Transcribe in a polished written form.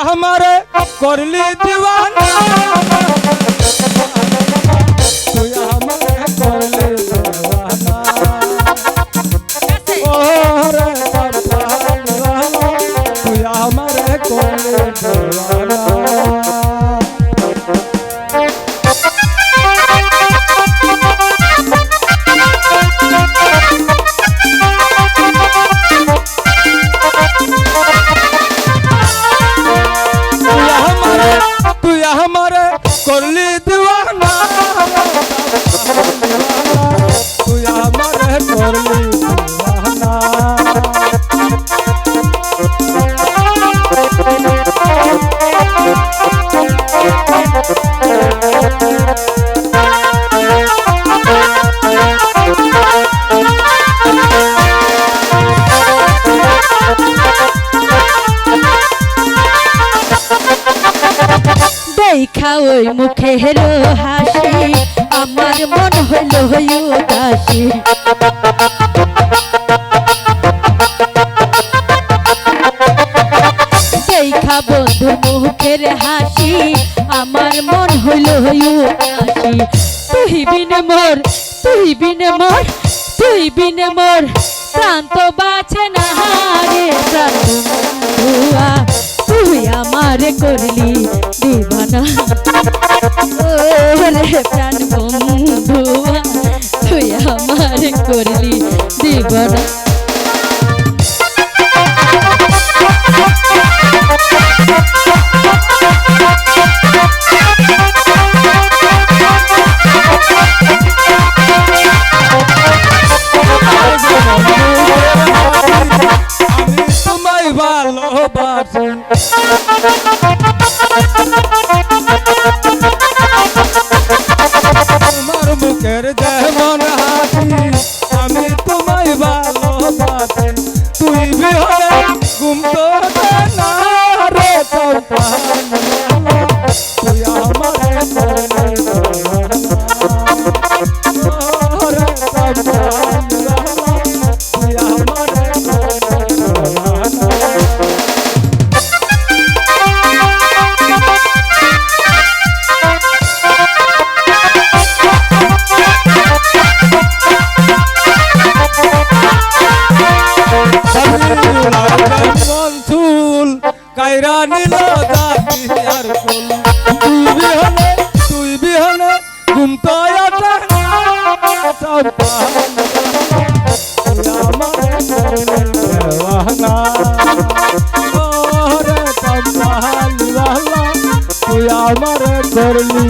हमारे करली दीवाना तू हमारे करली दीवाना ओरे दीवाना तू हमारे करली दीवाना करली दीवाना तू हमारे करली दीवाना দেখা ওই মুখের হাসি আমার মন হইল উদাসী দেখা বন্ধু মুখের হাসি আমার মন হইল উদাসী তুই বিনে মোর তুই বিনে মোর তুই বিনে মোর প্রান্ত বাঁচে না রে প্রান্ত বন্ধুয়া তুই আমারে করলি দিবানা ওরে প্রাণ বন্ধুয়া তুই আমারে করলি দিবানা আমি তোমায় ভালোবাসি তোমার মুখের যেমন হাসি আমি তোমায় ভালোবাসি তুই বিহরে ঘুম তো না রে চম্পা তুই আমারে ওরে চম্পা তুই আমারে মনসুল কায়রা নীল দাতি আর ফুল তুই বিহনে ঘুম তো আসে না চম্পা আমারে করলি দেওয়ানা ওরে চম্পা তুই আমারে করলি